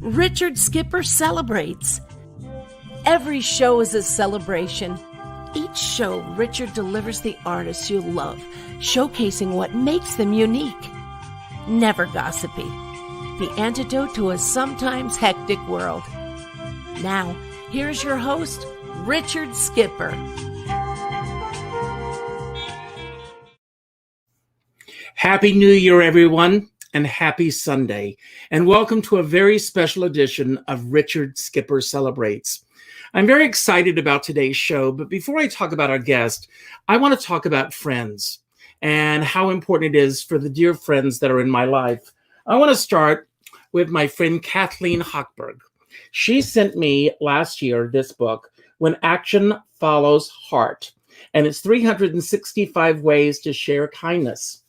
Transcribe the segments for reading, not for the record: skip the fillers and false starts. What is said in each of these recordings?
Richard Skipper celebrates. Every show is a celebration. Each show, Richard delivers the artists you love, showcasing what makes them unique. Never gossipy. The antidote to a sometimes hectic world. Now, here's your host, Richard Skipper. Happy New Year, everyone, and happy Sunday. And welcome to a very special edition of Richard Skipper Celebrates. I'm very excited about today's show, but before I talk about our guest, I want to talk about friends and how important it is for the dear friends that are in my life. I want to start with my friend Kathleen Hochberg. She sent me last year this book, When Action Follows Heart, and it's 365 ways to share kindness.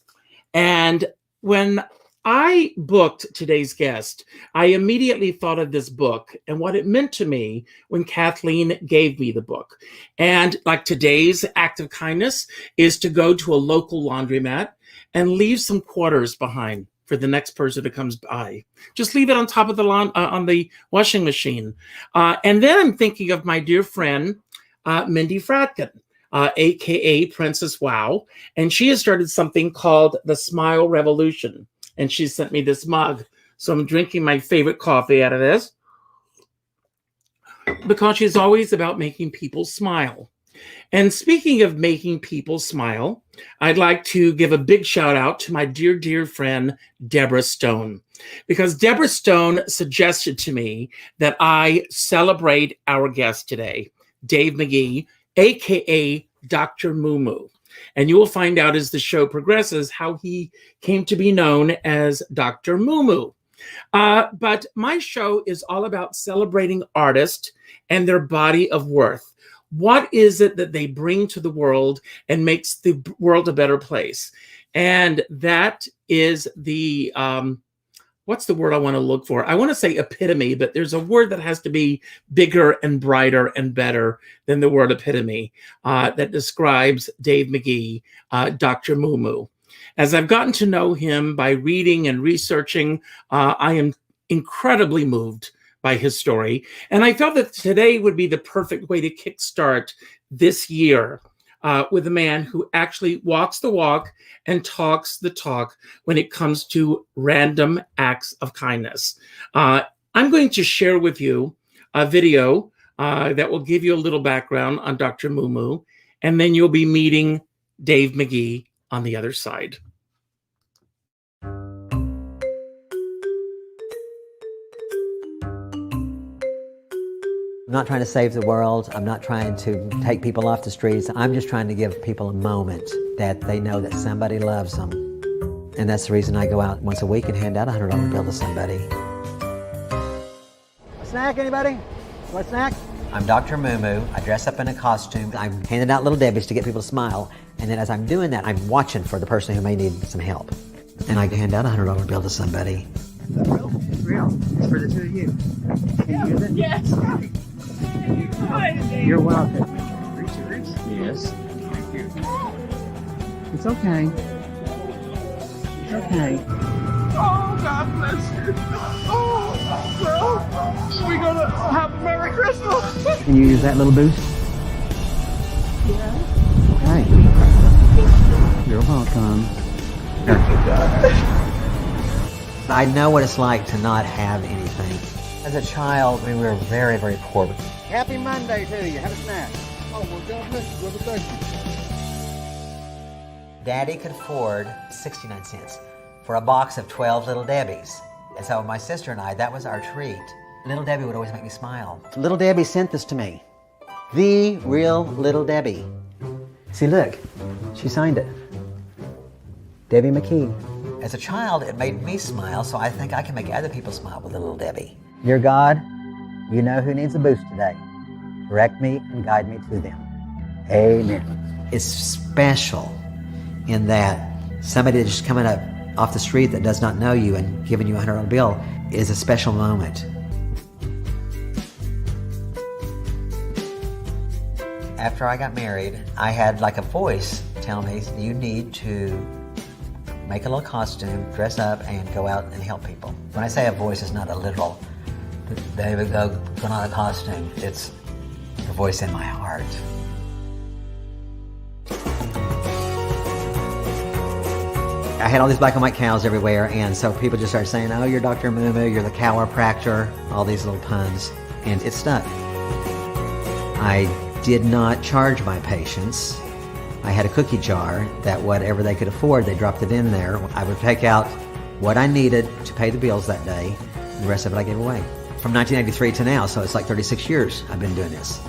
And when I booked today's guest, I immediately thought of this book and what it meant to me when Kathleen gave me the book. And like today's act of kindness is to go to a local laundromat and leave some quarters behind for the next person that comes by. Just leave it on top of the on the washing machine. And then I'm thinking of my dear friend, Mindy Fratkin, aka Princess Wow. And she has started something called the Smile Revolution. And she sent me this mug. So I'm drinking my favorite coffee out of this because she's always about making people smile. And speaking of making people smile, I'd like to give a big shout out to my dear, dear friend, Deborah Stone, because Deborah Stone suggested to me that I celebrate our guest today, Dave McGee, aka Dr. MooMoo. And you will find out as the show progresses how he came to be known as Dr. MooMoo. But my show is all about celebrating artists and their body of worth. What is it that they bring to the world and makes the world a better place? And that is the, what's the word I want to look for? I want to say epitome, but there's a word that has to be bigger and brighter and better than the word epitome that describes Dave McGee, Dr. MooMoo. As I've gotten to know him by reading and researching, I am incredibly moved by his story. And I felt that today would be the perfect way to kickstart this year with a man who actually walks the walk and talks the talk when it comes to random acts of kindness. I'm going to share with you a video that will give you a little background on Dr. MooMoo, and then you'll be meeting Dave McGee on the other side. I'm not trying to save the world. I'm not trying to take people off the streets. I'm just trying to give people a moment that they know that somebody loves them. And that's the reason I go out once a week and hand out a $100 bill to somebody. A snack, anybody? Want a snack? I'm Dr. MooMoo. I dress up in a costume. I'm handing out little Debbies to get people to smile. And then as I'm doing that, I'm watching for the person who may need some help. And I hand out a $100 bill to somebody. Is that real? It's real. It's for the two of you. Can you use it? Yes. You're welcome. Reach. Yes. Thank you. It's okay. It's okay. Oh, God bless you. Oh, well, we're going to have a Merry Christmas. Can you use that little boost? Yeah. Okay. You're welcome. Thank you, God. I know what it's like to not have anything. As a child, we were very, very poor. Happy Monday to you. Have a snack. Oh, well, God bless you, brother. Thank you. Daddy could afford 69 cents for a box of 12 Little Debbies. And so my sister and I, that was our treat. Little Debbie would always make me smile. Little Debbie sent this to me. The real Little Debbie. See, look, she signed it. Debbie McGee. As a child, it made me smile, so I think I can make other people smile with a Little Debbie. Dear God, you know who needs a boost today. Direct me and guide me to them. Amen. It's special in that somebody that's just coming up off the street that does not know you and giving you a $100 bill is a special moment. After I got married, I had like a voice tell me, you need to make a little costume, dress up, and go out and help people. When I say a voice, it's not a literal, David, go put on a costume. It's the voice in my heart. I had all these black and white cows everywhere, and so people just started saying, oh, you're Dr. MooMoo, you're the chiropractor, all these little puns, and it stuck. I did not charge my patients. I had a cookie jar that whatever they could afford, they dropped it in there. I would take out what I needed to pay the bills that day, and the rest of it I gave away. From 1983 to now, so it's like 36 years I've been doing this.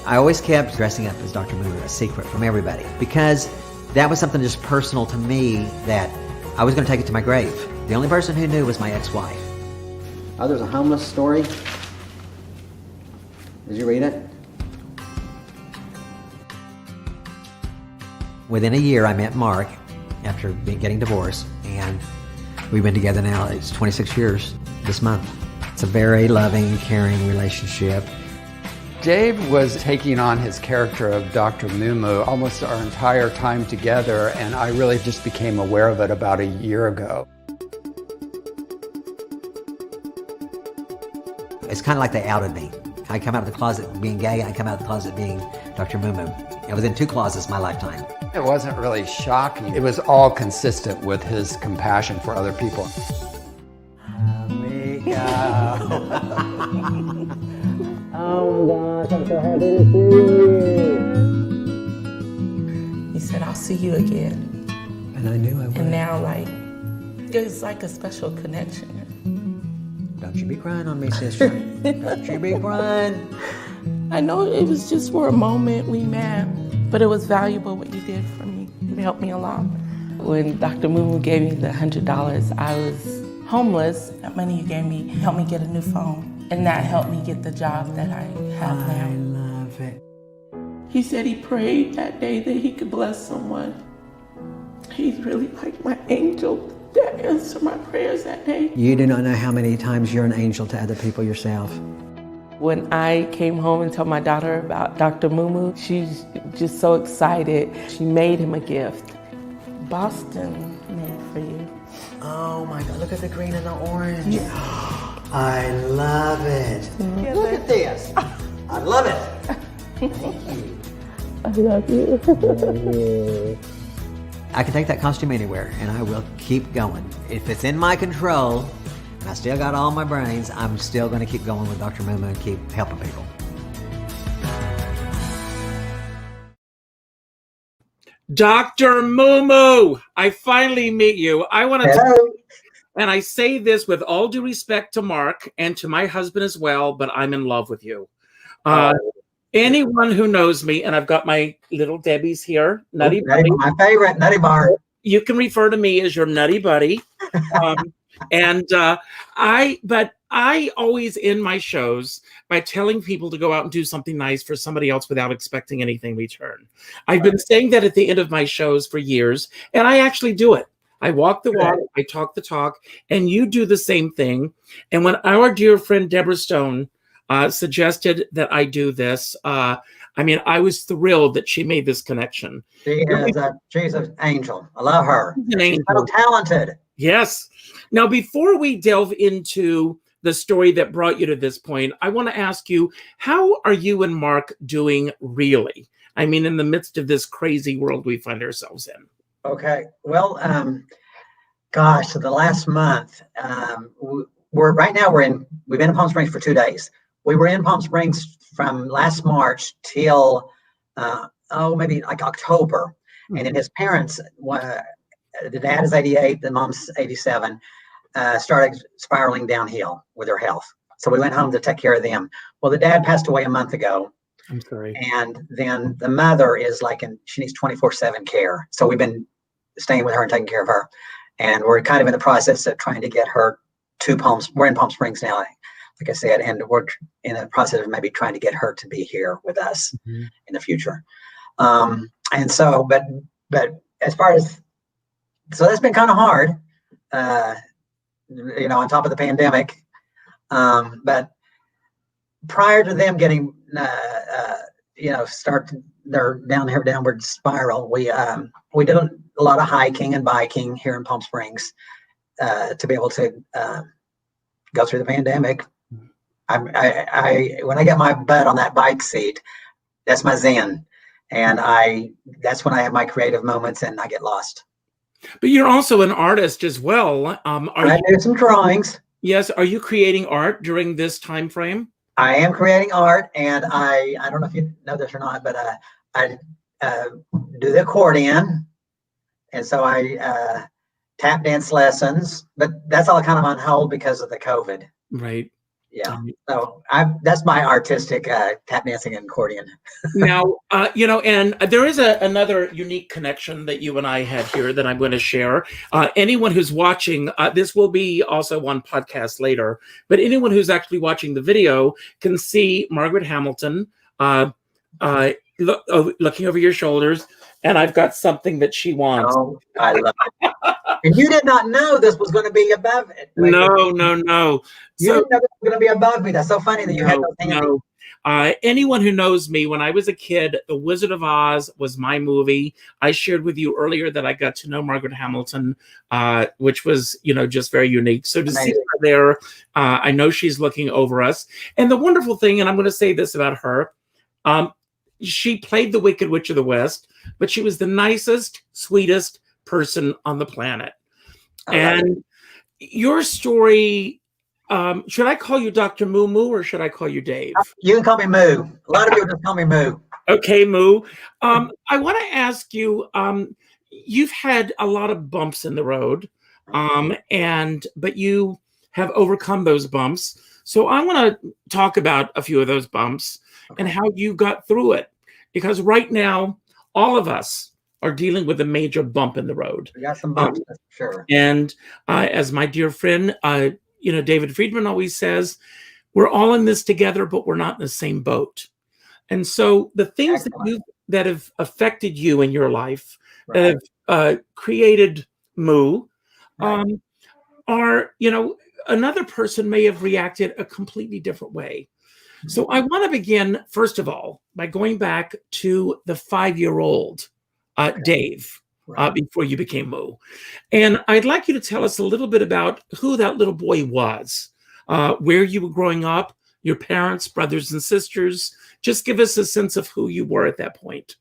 I always kept dressing up as Dr. MooMoo a secret from everybody because that was something just personal to me that I was going to take it to my grave. The only person who knew was my ex-wife. Oh, there's a homeless story. Did you read it? Within a year, I met Mark after getting divorced, and we've been together now. It's 26 years this month. It's a very loving, caring relationship. Dave was taking on his character of Dr. MooMoo almost our entire time together, and I really just became aware of it about a year ago. It's kind of like they outed me. I come out of the closet being gay, and I come out of the closet being Dr. MooMoo. I was in 2 closets my lifetime. It wasn't really shocking. It was all consistent with his compassion for other people. Oh gosh, I'm so happy to see you. He said, I'll see you again. And I knew I would. And now, like, there's like a special connection. Don't you be crying on me, sister. Don't you be crying. I know it was just for a moment we met, but it was valuable what you did for me. It helped me a lot. When Dr. MooMoo gave me the $100, I was homeless. That money you gave me helped me get a new phone. And that helped me get the job that I have now. I love it. He said he prayed that day that he could bless someone. He's really like my angel that answered my prayers that day. You do not know how many times you're an angel to other people yourself. When I came home and told my daughter about Dr. MooMoo, she's just so excited. She made him a gift. Boston made for you. Oh my God, look at the green and the orange. Yeah. I love it. Yeah, look at this. I love it. Thank you. I love you. I can take that costume anywhere, and I will keep going. If it's in my control, and I still got all my brains, I'm still going to keep going with Dr. MooMoo and keep helping people. Dr. MooMoo, I finally meet you. I want to Hello. And I say this with all due respect to Mark and to my husband as well, but I'm in love with you. Anyone who knows me, and I've got my little Debbie's here, Nutty Buddy. My favorite, Nutty Bar. You can refer to me as your Nutty Buddy. But I always end my shows by telling people to go out and do something nice for somebody else without expecting anything in return. I've been saying that at the end of my shows for years, and I actually do it. I walk the walk, I talk the talk, and you do the same thing. And when our dear friend Deborah Stone suggested that I do this, I was thrilled that she made this connection. She's an angel. I love her. She's an angel. She's so talented. Yes. Now, before we delve into the story that brought you to this point, I want to ask you, how are you and Mark doing really? I mean, in the midst of this crazy world we find ourselves in. Okay. Well, so the last month, we've been in Palm Springs for 2 days. We were in Palm Springs from last March till, maybe like October. Mm-hmm. And then his parents, the dad is 88, the mom's 87, started spiraling downhill with their health. So we went home to take care of them. Well, the dad passed away a month ago. I'm sorry. And then the mother is she needs 24/7 care. So we've been staying with her and taking care of her. And we're kind of in the process of trying to get her we're in Palm Springs now, like I said, and we're in the process of maybe trying to get her to be here with us in the future. And so, but as far as, so that's been kind of hard, on top of the pandemic. But prior to them getting, start their downward spiral. We did a lot of hiking and biking here in Palm Springs to be able to go through the pandemic. When I get my butt on that bike seat, that's my zen, and that's when I have my creative moments and I get lost. But you're also an artist as well. I do some drawings. Yes. Are you creating art during this time frame? I am creating art, and I don't know if you know this or not, but I do the accordion, and so I tap dance lessons, but that's all kind of on hold because of the COVID. Right. Yeah. So that's my artistic tap dancing and accordion. Now, and there is another unique connection that you and I had here that I'm going to share. Anyone who's watching, this will be also on podcast later, but anyone who's actually watching the video can see Margaret Hamilton looking over your shoulders, and I've got something that she wants. Oh, I love it. And you did not know this was going to be above it. No. You didn't know it was going to be above me. That's so funny that you had those handy. Anyone who knows me, when I was a kid, The Wizard of Oz was my movie. I shared with you earlier that I got to know Margaret Hamilton, which was, just very unique. So to see her there, I know she's looking over us. And the wonderful thing, and I'm going to say this about her, she played the Wicked Witch of the West, but she was the nicest, sweetest person on the planet. And your story, should I call you Dr. MooMoo or should I call you Dave? You can call me Moo. A lot of people just call me Moo. Okay, Moo. I want to ask you, you've had a lot of bumps in the road, but you have overcome those bumps. So I want to talk about a few of those bumps and how you got through it. Because right now, all of us are dealing with a major bump in the road. We got some bumps, that's for sure. And as my dear friend, David Friedman always says, we're all in this together, but we're not in the same boat. And so the things that have affected you in your life, that have created Moo, are, another person may have reacted a completely different way. So I want to begin, first of all, by going back to the 5-year-old Dave, before you became Moo. And I'd like you to tell us a little bit about who that little boy was, where you were growing up, your parents, brothers and sisters. Just give us a sense of who you were at that point.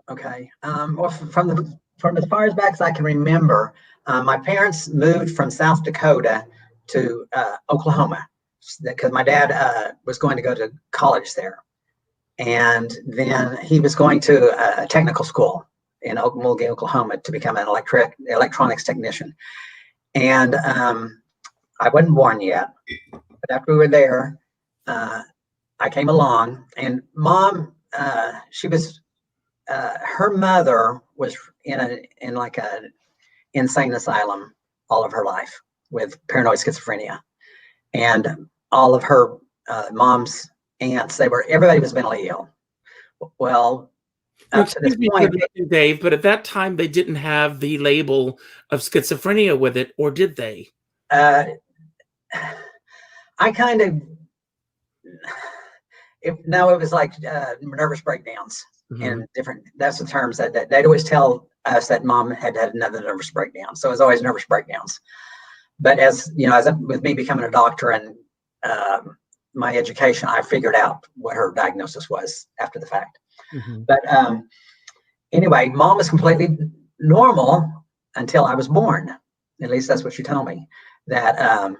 Okay. Well, from as far as back as I can remember, my parents moved from South Dakota to Oklahoma because my dad was going to go to college there. And then he was going to a technical school in Mulgay, Oklahoma, to become an electronics technician. And I wasn't born yet, but after we were there, I came along, and Mom, she was, her mother was in like a insane asylum all of her life with paranoid schizophrenia, and all of her mom's aunts, everybody was mentally ill. Well, up to this point, Dave, but at that time they didn't have the label of schizophrenia with it, or did they? I kind of, it was like nervous breakdowns and different. That's the terms that they'd always tell us that Mom had another nervous breakdown. So it was always nervous breakdowns. But with me becoming a doctor and my education, I figured out what her diagnosis was after the fact. But anyway, Mom was completely normal until I was born. At least that's what she told me. That a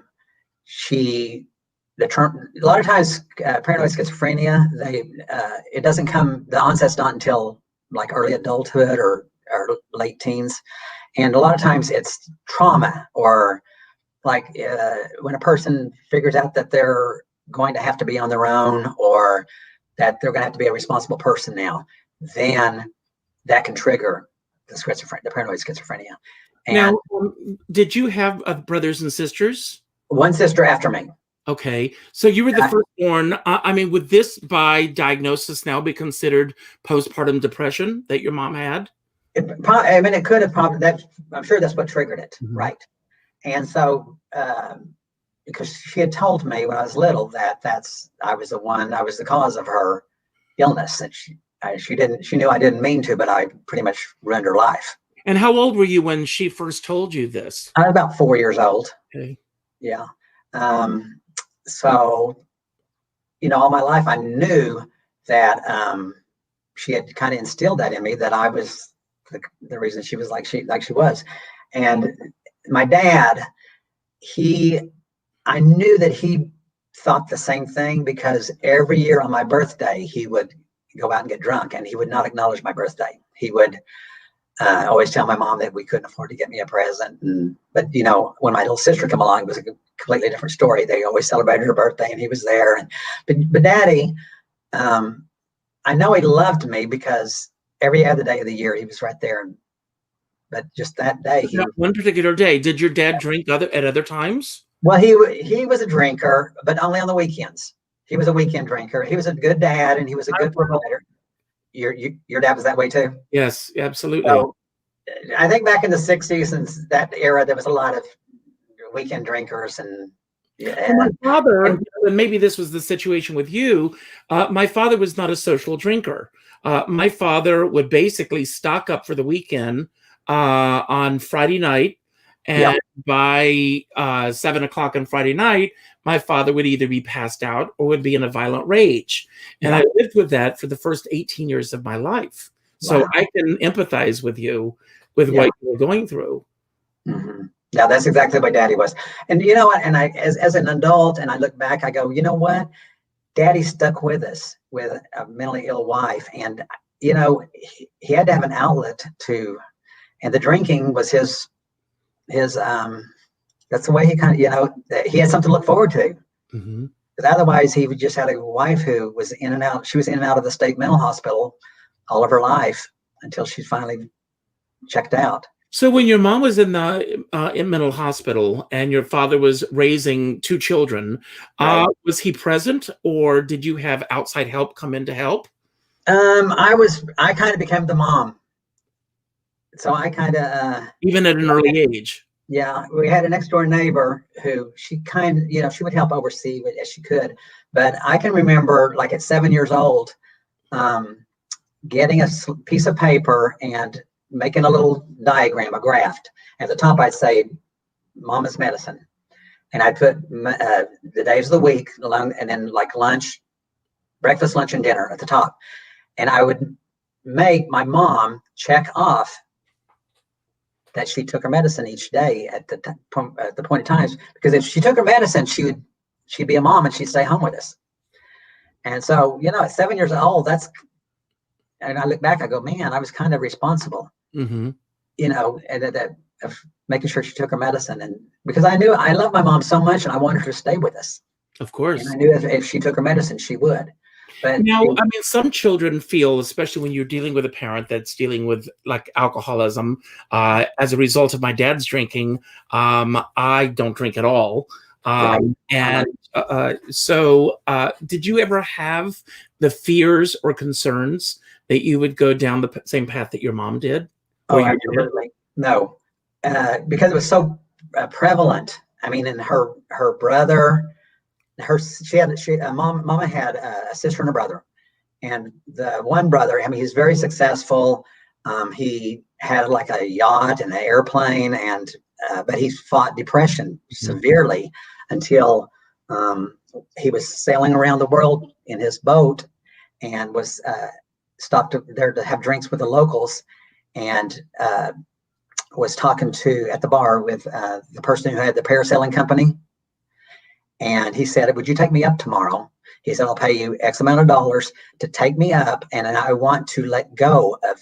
lot of times paranoid schizophrenia, it doesn't come, the onset's not until like early adulthood or late teens. And a lot of times it's trauma, or like when a person figures out that they're going to have to be on their own, or that they're going to have to be a responsible person now, then that can trigger the paranoid schizophrenia. And now, did you have brothers and sisters? One sister after me. Okay, so you were the firstborn. Would this by diagnosis now be considered postpartum depression that your mom had? It could have probably. I'm sure that's what triggered it, right? And so, because she had told me when I was little that I was the cause of her illness, She knew I didn't mean to, but I pretty much ruined her life. And how old were you when she first told you this? I was about 4 years old. Okay. Yeah. So, all my life I knew that she had kind of instilled that in me, that I was the reason she was like she was. And my dad, I knew that he thought the same thing, because every year on my birthday, he would go out and get drunk, and he would not acknowledge my birthday. He would always tell my mom that we couldn't afford to get me a present. But when my little sister came along, it was a completely different story. They always celebrated her birthday, and he was there. But Daddy, I know he loved me, because every other day of the year he was right there. But just that day, one particular day, did your dad drink at other times? Well, he was a drinker, but only on the weekends. He was a weekend drinker. He was a good dad, and he was a good provider. Your dad was that way too? Yes, absolutely. So, I think back in the 60s and that era, there was a lot of weekend drinkers. And my father, and maybe this was the situation with you, my father was not a social drinker. My father would basically stock up for the weekend on Friday night. And by 7 o'clock on Friday night, my father would either be passed out or would be in a violent rage. And I lived with that for the first 18 years of my life. So I can empathize with you with what you were going through. Mm-hmm. Yeah, that's exactly what Daddy was. And you know what? And I, as an adult, and I look back, I go, you know what? Daddy stuck with us with a mentally ill wife. And, he had to have an outlet and the drinking was his that's the way he kind of, he had something to look forward to. Mm-hmm. Because otherwise he would just had a wife who was in and out. She was in and out of the state mental hospital all of her life until she finally checked out. So when your mom was in the mental hospital and your father was raising 2 children, was he present, or did you have outside help come in to help? I kind of became the mom. So I kind of even at an early age. Yeah, we had a next door neighbor who she kind of, she would help oversee it as she could. But I can remember, like at 7 years old, getting a piece of paper and making a little diagram, a graph. At the top, I'd say Mama's medicine, and I'd put the days of the week, and then like lunch, breakfast, lunch, and dinner at the top. And I would make my mom check off that she took her medicine each day at the point of times, because if she took her medicine, she'd be a mom and she'd stay home with us. And so, at 7 years old, and I look back, I go, man, I was kind of responsible, mm-hmm. And of making sure she took her medicine. And because I knew I loved my mom so much and I wanted her to stay with us. Of course. And I knew if she took her medicine, she would. But now, I mean, some children feel, especially when you're dealing with a parent that's dealing with like alcoholism, as a result of my dad's drinking, I don't drink at all. So did you ever have the fears or concerns that you would go down the same path that your mom did? Oh, absolutely. No, because it was so prevalent. I mean, and her brother, Mama had a sister and a brother, and the one brother, I mean, he's very successful. He had like a yacht and an airplane, and but he fought depression severely until he was sailing around the world in his boat and was stopped there to have drinks with the locals, and was talking at the bar with the person who had the parasailing company. And he said, would you take me up tomorrow? He said, I'll pay you X amount of dollars to take me up. And I want to let go of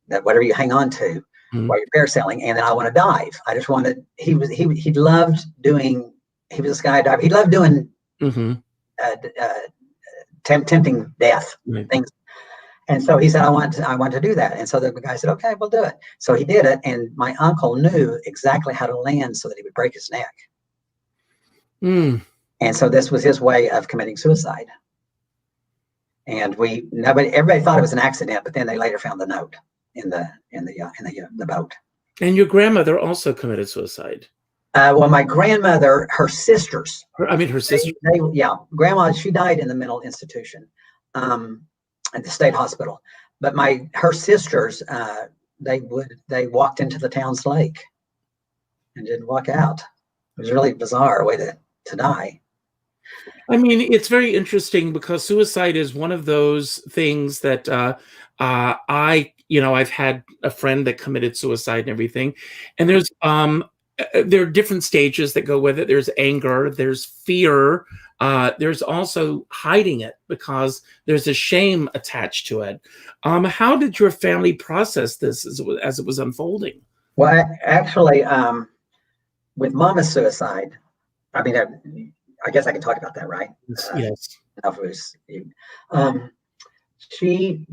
that whatever you hang on to while you're parasailing. And then I want to dive. I just wanted, he loved doing, he was a skydiver. He loved doing tempting death things. And so he said, I want to do that. And so the guy said, okay, we'll do it. So he did it. And my uncle knew exactly how to land so that he would break his neck. And so this was his way of committing suicide. And everybody thought it was an accident, but then they later found the note in the boat. And your grandmother also committed suicide. Well, my grandmother, her sisters. Her sister. Grandma, she died in the mental institution. at the state hospital. But her sisters, they walked into the town's lake and didn't walk out. It was a really bizarre way to die. I mean, it's very interesting because suicide is one of those things that I've had a friend that committed suicide and everything, and there are different stages that go with it. There's anger, there's fear, there's also hiding it because there's a shame attached to it. How did your family process this as it was unfolding? Well, actually, with Mama's suicide, I mean, I guess I can talk about that, right? Yes.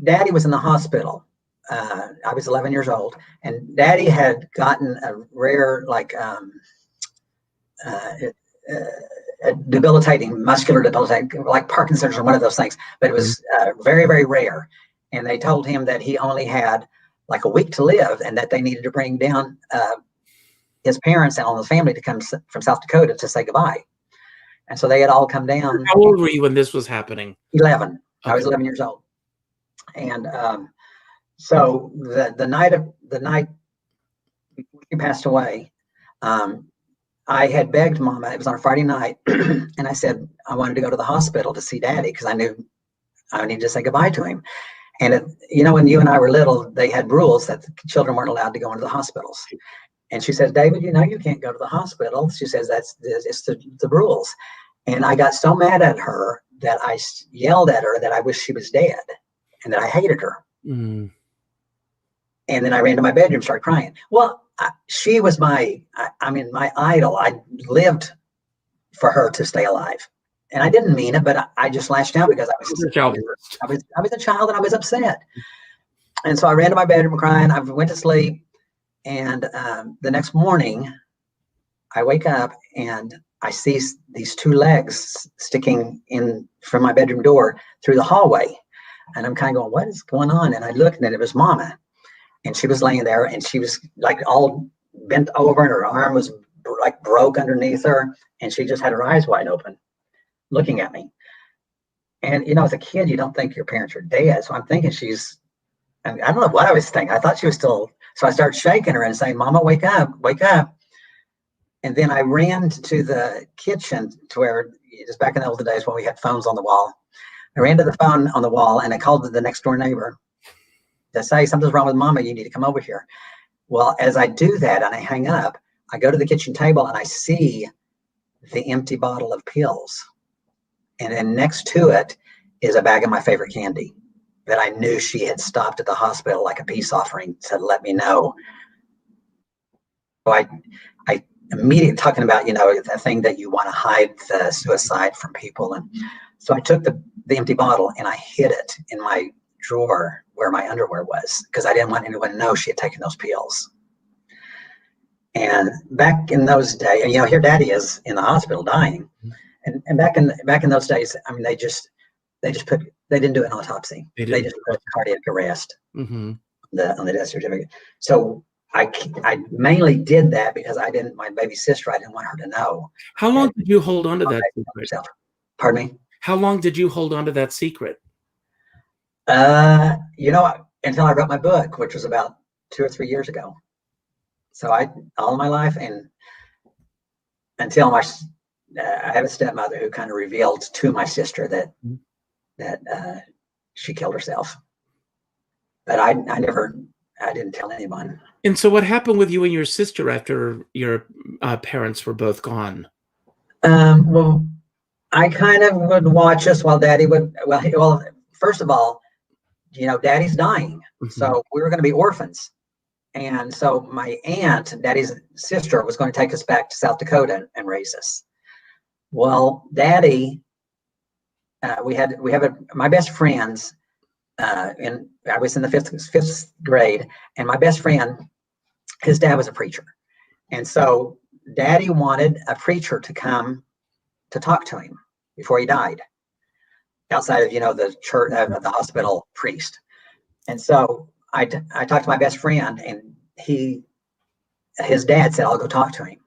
Daddy was in the hospital. I was 11 years old, and Daddy had gotten a rare, muscular debilitating, like Parkinson's or one of those things, but it was very, very rare. And they told him that he only had like a week to live, and that they needed to bring down his parents and all the family to come from South Dakota to say goodbye. And so they had all come down. How old were you when this was happening? 11. Okay. I was 11 years old. And so the night before he passed away, I had begged Mama. It was on a Friday night, and I said I wanted to go to the hospital to see Daddy because I knew I needed to say goodbye to him. And when you and I were little, they had rules that the children weren't allowed to go into the hospitals. And she says, David, you can't go to the hospital. She says it's the rules. And I got so mad at her that I yelled at her that I wish she was dead and that I hated her. Mm. And then I ran to my bedroom, started crying. Well, she was my idol. I lived for her to stay alive. And I didn't mean it, but I just lashed out because I was a child and I was upset. And so I ran to my bedroom crying. I went to sleep. And the next morning, I wake up and I see these two legs sticking in from my bedroom door through the hallway. And I'm kind of going, what is going on? And I looked and it was Mama. And she was laying there and she was like all bent over and her arm was like broke underneath her. And she just had her eyes wide open looking at me. And, as a kid, you don't think your parents are dead. So I'm thinking I don't know what I was thinking. I thought she was still. So I started shaking her and saying, Mama, wake up, wake up. And then I ran to the kitchen to where, just back in the old days when we had phones on the wall. I ran to the phone on the wall and I called the next door neighbor to say, something's wrong with Mama, you need to come over here. Well, as I do that and I hang up, I go to the kitchen table and I see the empty bottle of pills. And then next to it is a bag of my favorite candy that I knew she had stopped at the hospital like a peace offering to let me know. So I immediately talking about, the thing that you want to hide the suicide from people. And so I took the empty bottle and I hid it in my drawer where my underwear was because I didn't want anyone to know she had taken those pills. And back in those days, here Daddy is in the hospital dying. And back in those days, I mean, they didn't do an autopsy. They just put cardiac arrest on the death certificate. So I mainly did that because my baby sister, I didn't want her to know. How long did you hold on to that secret? Pardon me? How long did you hold on to that secret? Until I wrote my book, which was about 2 or 3 years ago. So all my life and until I have a stepmother who kind of revealed to my sister that she killed herself. But I didn't tell anyone. And so what happened with you and your sister after your parents were both gone? Well, I kind of would watch us while Daddy would, well, first of all, Daddy's dying. So we were going to be orphans. And so my aunt, Daddy's sister, was going to take us back to South Dakota and raise us. Well, Daddy, my best friends, and I was in the fifth grade, and my best friend, his dad was a preacher. And so Daddy wanted a preacher to come to talk to him before he died, outside of, the church, the hospital priest. And so I talked to my best friend, and his dad said, I'll go talk to him.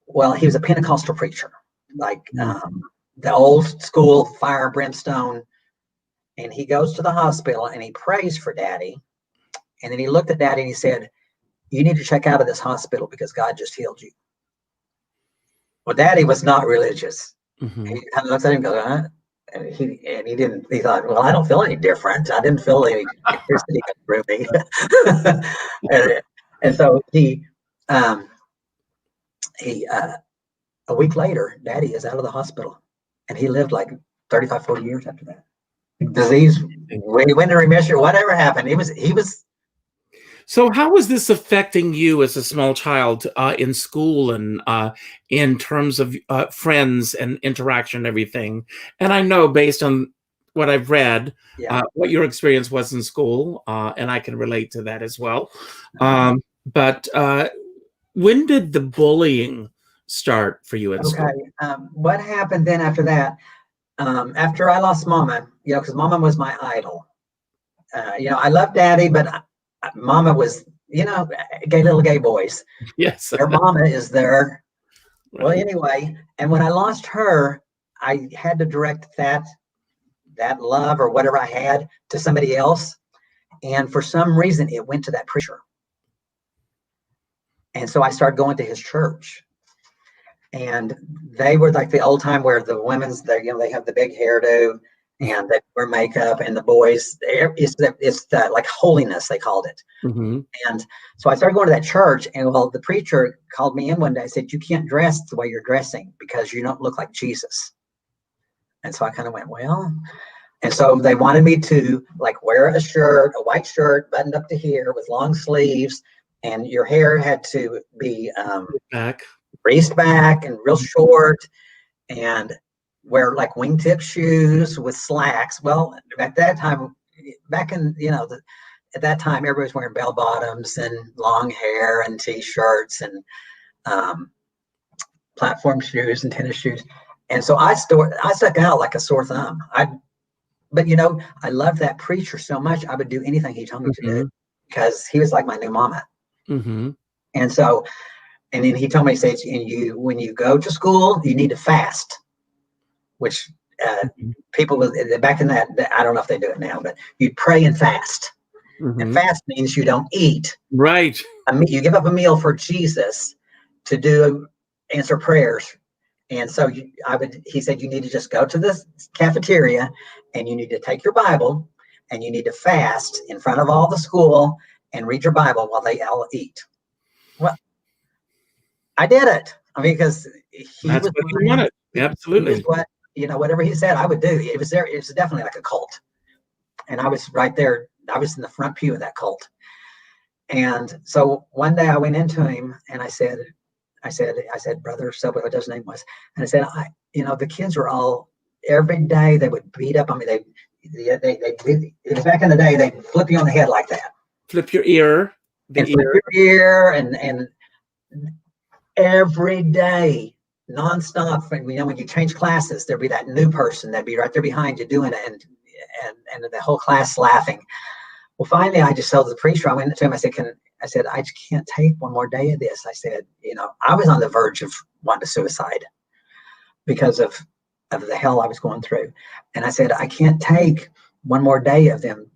Well, he was a Pentecostal preacher, like the old school fire and brimstone. And he goes to the hospital and he prays for Daddy. And then he looked at Daddy and he said, "You need to check out of this hospital because God just healed you." Well, Daddy was not religious. Mm-hmm. He kind of looks at him and goes, "Huh?" And he didn't, he thought, "Well, I don't feel any different. I didn't feel any electricity through me." and so a week later, Daddy is out of the hospital, and he lived like 35, 40 years after that. Disease, when he went to remission, whatever happened, he was. So how was this affecting you as a small child in school and in terms of friends and interaction and everything? And I know based on what I've read, what your experience was in school, and I can relate to that as well. But when did the bullying start for you at school? What happened then after that? After I lost Mama, because Mama was my idol. I loved Daddy, but Mama was, little gay boys. Yes. Their mama is there. Right. Well, anyway, and when I lost her, I had to direct that love or whatever I had to somebody else. And for some reason, it went to that preacher. And so I started going to his church. And they were like the old time where the women's, they have the big hairdo and they wear makeup, and the boys, it's like holiness, they called it. Mm-hmm. And so I started going to that church, and the preacher called me in one day and said, "You can't dress the way you're dressing because you don't look like Jesus." And so I kind of went, well, and so they wanted me to like wear a white shirt buttoned up to here with long sleeves, and your hair had to be greased back and real short, and wear like wingtip shoes with slacks. Well, at that time, at that time, everybody was wearing bell bottoms and long hair and t-shirts and platform shoes and tennis shoes. And so I stuck out like a sore thumb. But I loved that preacher so much, I would do anything he told me to do because he was like my new mama. Mm-hmm. And so, and then he told me, he says, when you go to school, you need to fast, which people back in that, I don't know if they do it now, but you'd pray and fast. Mm-hmm. And fast means you don't eat. Right. You give up a meal for Jesus to answer prayers. And so he said, you need to just go to the cafeteria and you need to take your Bible and you need to fast in front of all the school and read your Bible while they all eat. Well, I did it. I mean, because that's what you wanted. Absolutely. Whatever he said, I would do. It was definitely like a cult. And I was right there. I was in the front pew of that cult. And so one day I went into him and I said, "Brother," so what his name was. And I said, the kids were all, every day they would beat up on me. It was back in the day, they'd flip you on the head like that. Flip your ear. Flip your ear and every day, nonstop. When you change classes, there'd be that new person that'd be right there behind you doing it, and the whole class laughing. Well, finally, I just told the preacher, I went to him, I said, "I just can't take one more day of this." I said, I was on the verge of wanting to suicide because of the hell I was going through. And I said, "I can't take one more day of them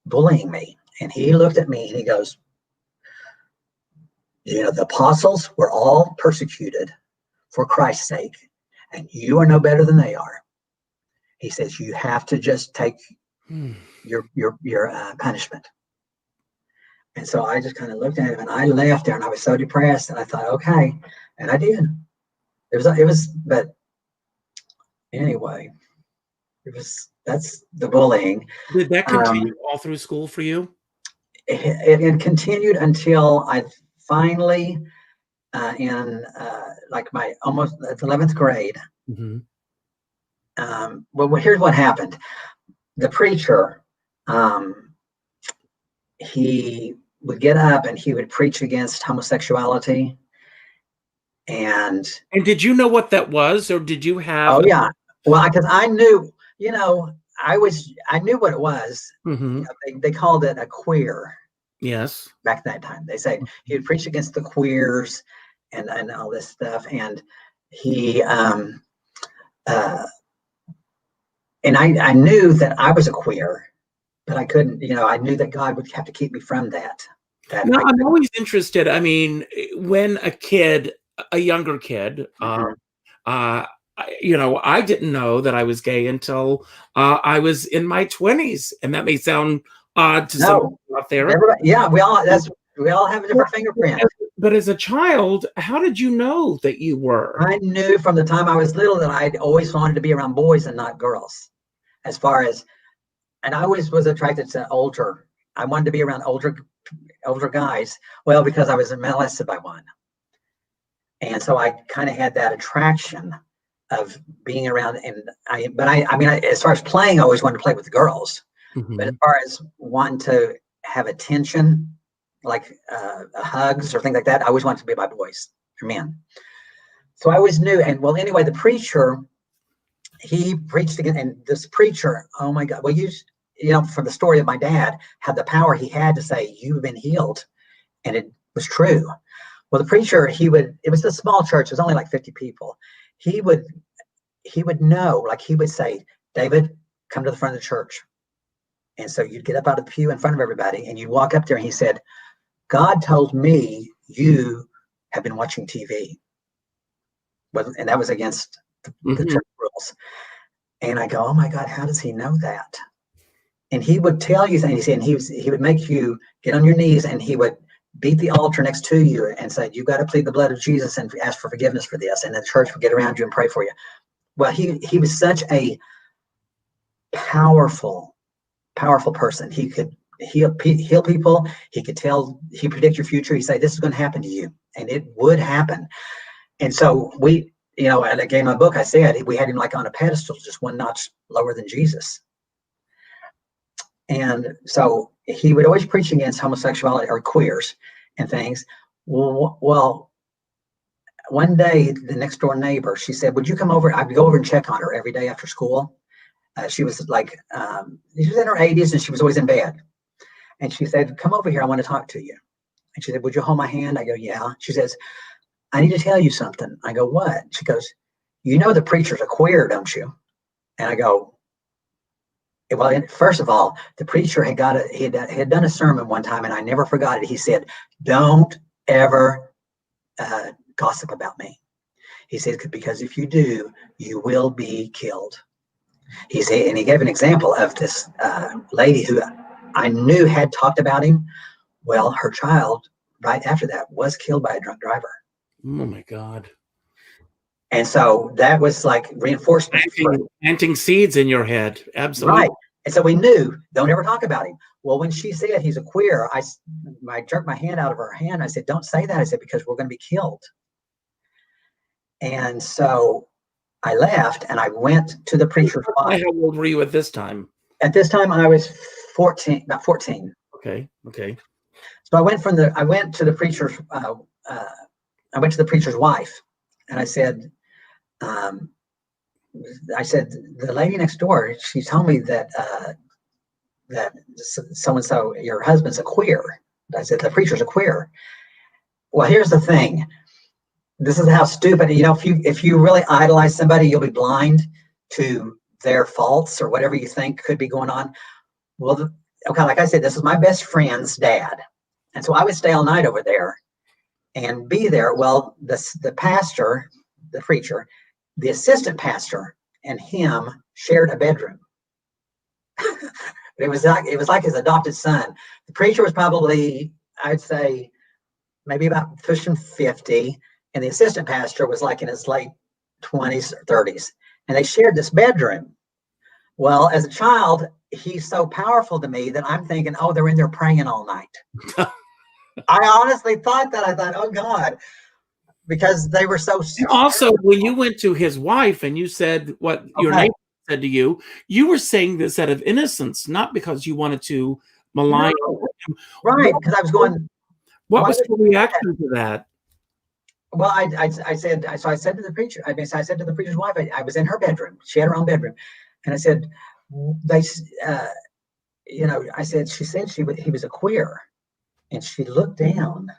bullying me." And he looked at me and he goes, "The apostles were all persecuted for Christ's sake, and you are no better than they are." He says, "You have to just take your punishment." And so I just kind of looked at him and I left there and I was so depressed and I thought, okay. And I did. But anyway, that's the bullying. Did that continue all through school for you? It continued until I finally, in like my almost 11th grade. Mm-hmm. Well, here's what happened. The preacher, he would get up and he would preach against homosexuality. And did you know what that was, or did you have? Oh yeah, well, because I knew, I knew what it was. Mm-hmm. They called it a queer. Yes. Back that time, they say he would preach against the queers and all this stuff, and he and I knew that I was a queer, but I couldn't, I knew that God would have to keep me from that. Now, I'm always interested. I mean, when a younger kid, uh, I didn't know that I was gay until I was in my 20s, and that may sound odd to some No, out there. yeah, we all have a different fingerprint. But as a child, how did you know that you were? I knew from the time I was little that I'd always wanted to be around boys and not girls. And I always was attracted to older. I wanted to be around older guys. Well, because I was molested by one. And so I kind of had that attraction of being around. As far as playing, I always wanted to play with the girls. Mm-hmm. But as far as wanting to have attention, like hugs or things like that, I always wanted to be by boys or men. So I always knew. And well, anyway, the preacher, he preached again. And this preacher, oh my God, well, from the story of my dad, had the power he had to say, "You've been healed." And it was true. Well, the preacher, it was a small church. It was only like 50 people. He would know, like he would say, "David, come to the front of the church." And so you'd get up out of the pew in front of everybody and you'd walk up there, and he said, "God told me you have been watching TV." Well, and that was against the church rules. And I go, "Oh my God, how does he know that?" And he would tell you things, and he would make you get on your knees, and he would beat the altar next to you and say, "You got to plead the blood of Jesus and ask for forgiveness for this." And the church would get around you and pray for you. Well, he was such a powerful person. He could heal people. He predict your future. He'd say, "This is going to happen to you," and it would happen. And so at a game of book, I said we had him like on a pedestal, just one notch lower than Jesus. And so he would always preach against homosexuality or queers and things. Well, one day the next door neighbor, she said, "Would you come over?" I'd go over and check on her every day after school. She was like, she was in her 80s and she was always in bed. And she said, "Come over here. I want to talk to you." And she said, "Would you hold my hand?" I go, "Yeah." She says, "I need to tell you something." I go, "What?" She goes, "You know the preacher's a queer, don't you?" And I go, well, first of all, the preacher had done a sermon one time, and I never forgot it. He said, "Don't ever gossip about me." He said, "Because if you do, you will be killed." He said, and he gave an example of this lady who I knew had talked about him. Well, her child right after that was killed by a drunk driver. Oh my God. And so that was like reinforcement. Planting seeds in your head. Absolutely. Right. And so we knew, don't ever talk about him. Well, when she said he's a queer, I jerked my hand out of her hand. I said, "Don't say that." I said, "Because we're going to be killed." And so I left and I went to the preacher's wife. How old were you at this time? At this time, I was 14, about 14. Okay. So I went to the preacher's, I went to the preacher's wife, and I said, "The lady next door, she told me that so-and-so, your husband's a queer." I said, "The preacher's a queer." Well, here's the thing. This is how stupid, if you really idolize somebody, you'll be blind to their faults or whatever you think could be going on. Well, okay, like I said, this is my best friend's dad. And so I would stay all night over there and be there. Well, the pastor, the preacher, the assistant pastor, and him shared a bedroom. It was like his adopted son. The preacher was probably, I'd say, maybe about pushing 50, and the assistant pastor was like in his late 20s or 30s, and they shared this bedroom. Well, as a child, he's so powerful to me that I'm thinking, "Oh, they're in there praying all night." I honestly thought that. I thought, "Oh God," because they were so. Also, when you went to his wife and you said what your neighbor said to you, you were saying this out of innocence, not because you wanted to malign him. Right, because I was going. What was your reaction to that? Well, I said to the preacher. I said to the preacher's wife. I was in her bedroom. She had her own bedroom, and I said, I said, she said he was a queer, and she looked down.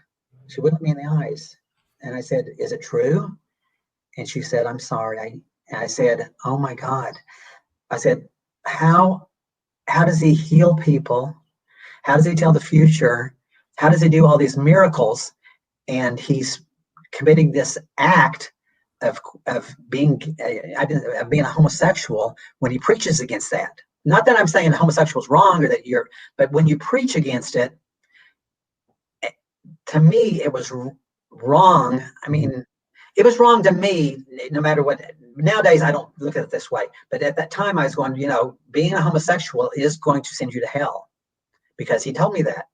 She looked me in the eyes, and I said, "Is it true?" And she said, "I'm sorry." And I said, "Oh my God." I said, how does he heal people? How does he tell the future? How does he do all these miracles? And he's committing this act of being a homosexual when he preaches against that. Not that I'm saying homosexual is wrong or that but when you preach against it, to me, it was wrong. I mean, it was wrong to me, no matter what. Nowadays, I don't look at it this way. But at that time, I was going, being a homosexual is going to send you to hell, because he told me that.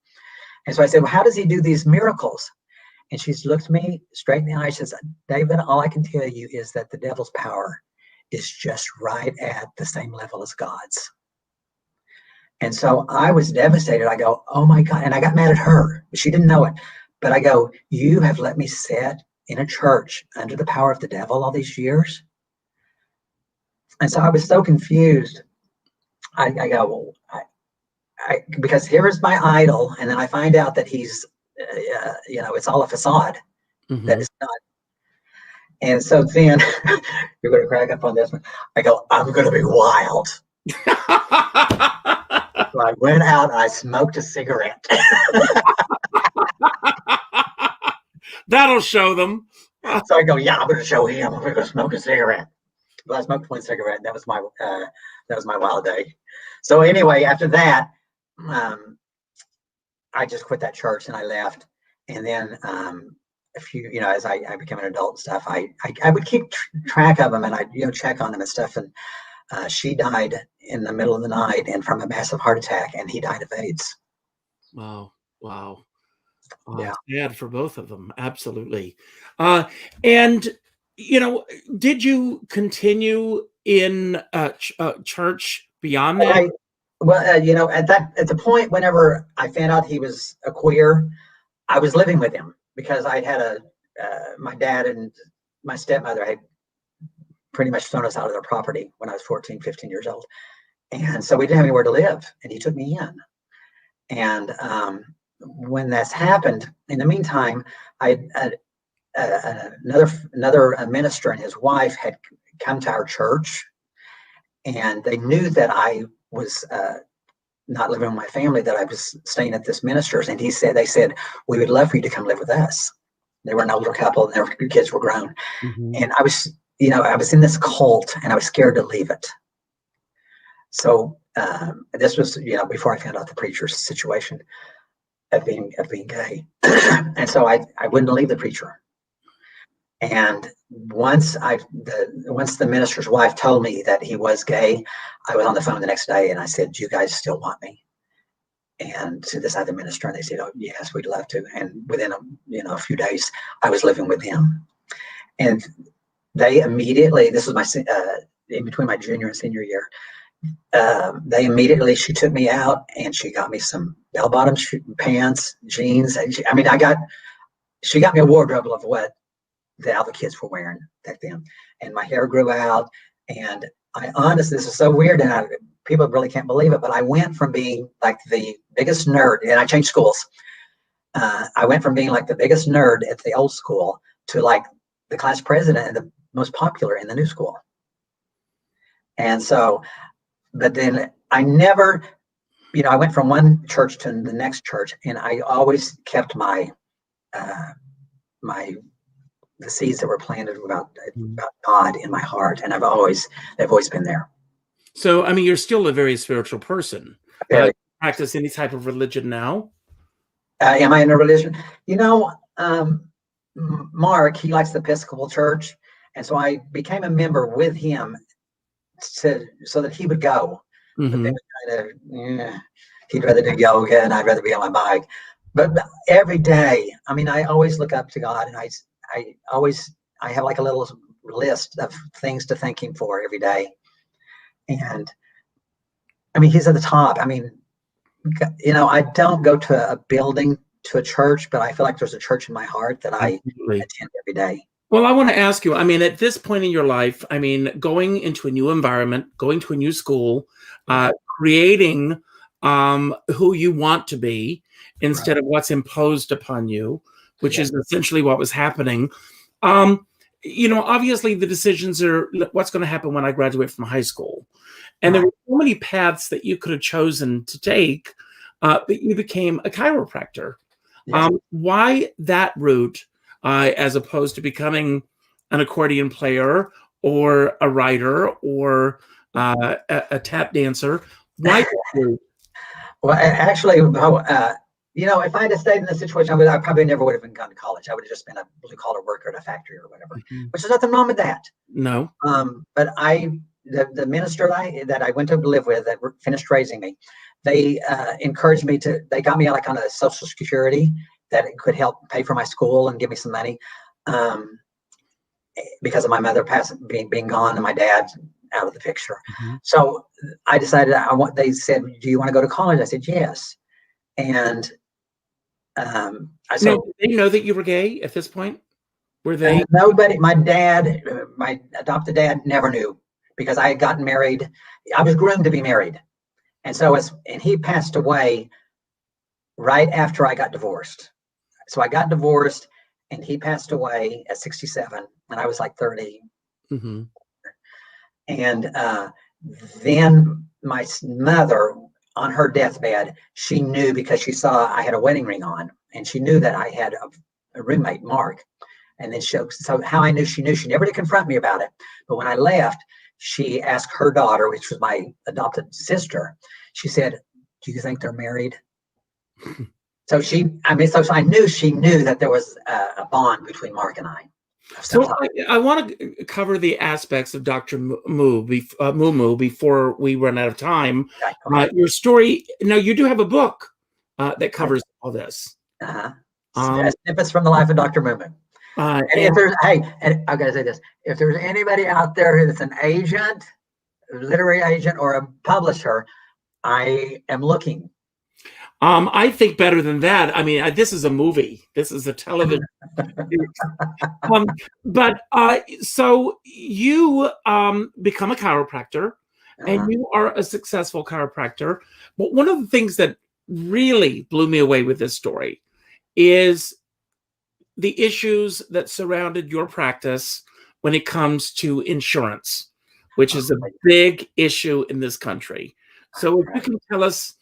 And so I said, well, how does he do these miracles? And she looked me straight in the eye. She says, David, all I can tell you is that the devil's power is just right at the same level as God's. And so I was devastated. I go, oh my God. And I got mad at her. She didn't know it. But I go, you have let me sit in a church under the power of the devil all these years. And so I was so confused. I go, well, because here is my idol. And then I find out that he's, it's all a facade. Mm-hmm. That it's not. And so then you're going to crack up on this one. I go, I'm going to be wild. So I went out and I smoked a cigarette. That'll show them. So I go, yeah, I'm going to show him. I'm going to go smoke a cigarette. Well, I smoked one cigarette. And that was my wild day. So anyway, after that, I just quit that church and I left. And then as I became an adult and stuff, I would keep track of them and I'd check on them and stuff. And she died in the middle of the night and from a massive heart attack, and he died of AIDS. Wow. Yeah. Sad for both of them. Absolutely. And, did you continue in church beyond that? At the point whenever I found out he was a queer, I was living with him because I had my dad and my stepmother had pretty much thrown us out of their property when I was 14, 15 years old. And so we didn't have anywhere to live, and he took me in. And when that's happened, in the meantime, another minister and his wife had come to our church, and they knew that I was not living with my family, that I was staying at this minister's. And they said, we would love for you to come live with us. They were an older couple and their kids were grown. Mm-hmm. And I was in this cult and I was scared to leave it. So this was, before I found out the preacher's situation of being gay. And so I wouldn't leave the preacher. And once the minister's wife told me that he was gay, I was on the phone the next day and I said, do you guys still want me? And to this other minister, and they said, oh yes, we'd love to. And within a few days, I was living with him. And they immediately, this was my in between my junior and senior year, she took me out and she got me some bell-bottom pants, jeans. She got me a wardrobe of what the other kids were wearing back then. And my hair grew out. And this is so weird, and people really can't believe it, but I went from being like the biggest nerd, and I changed schools. I went from being like the biggest nerd at the old school to like the class president and the most popular in the new school. And so, but then I never, I went from one church to the next church, and I always kept the seeds that were planted about God in my heart, and they've always been there. So, you're still a very spiritual person. Practice any type of religion now? Am I in a religion? Mark, he likes the Episcopal Church, and so I became a member with him so that he would go. Mm-hmm. But then he'd rather do yoga, and I'd rather be on my bike. But every day, I always look up to God, and I have like a little list of things to thank him for every day. And he's at the top. I don't go to a building, to a church, but I feel like there's a church in my heart that I attend every day. Well, I want to ask you, at this point in your life, going into a new environment, going to a new school, creating who you want to be instead of what's imposed upon you, which is essentially what was happening. obviously the decisions are what's going to happen when I graduate from high school. And there were so many paths that you could have chosen to take, but you became a chiropractor. Yes. Why that route, as opposed to becoming an accordion player or a writer or a tap dancer? Why that route? Well, actually, if I had stayed in this situation, I probably never would have gone to college. I would have just been a blue collar worker at a factory or whatever, which is nothing wrong with that. No. But the minister that I went to live with that finished raising me, they encouraged me they got me like on a Social Security that it could help pay for my school and give me some money, because of my mother being gone and my dad out of the picture. So I decided they said, do you want to go to college? I said, yes. And I said, did they know that you were gay at this point? Were they? Nobody, my adopted dad never knew, because I had gotten married. I was groomed to be married. And so and he passed away right after I got divorced. So I got divorced and he passed away at 67 and I was like 30. And then my mother, on her deathbed, she knew, because she saw I had a wedding ring on, and she knew that I had a roommate, Mark. And then so how I knew, she never did confront me about it. But when I left, she asked her daughter, which was my adopted sister, she said, do you think they're married? So I knew she knew that there was a bond between Mark and I. So I want to cover the aspects of Dr. MooMoo before we run out of time. Your story. Now, you do have a book that covers all this. Snippets from the life of Dr. MooMoo. And if there's, and I gotta say this: if there's anybody out there that's an agent, a literary agent, or a publisher, I am looking. I think better than that. I mean, this is a movie. This is a television. So you become a chiropractor, and you are a successful chiropractor. But one of the things that really blew me away with this story is the issues that surrounded your practice when it comes to insurance, which is a big issue in this country. So if you can tell us,